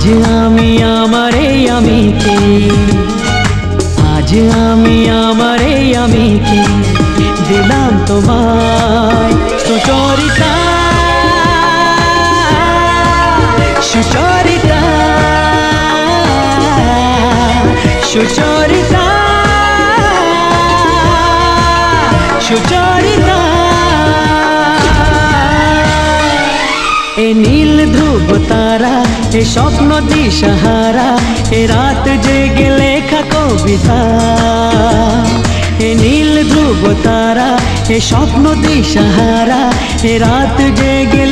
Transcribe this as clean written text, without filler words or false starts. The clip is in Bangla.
আজ আমি আমার এই আমিকে, আজ আমি আমার এই আমিকে দিলাম তোমায় সুচরিতা, সুচরিতা, সুচরিতা, সুচরিতা। এ নীল ধ্রুব তারা, এ স্বপ্ন দিশাহারা, এ রাত জেগে লেখা কবিতা। এ নীল ধ্রুব তারা, এ স্বপ্ন দিশাহারা, এ রাত জেগে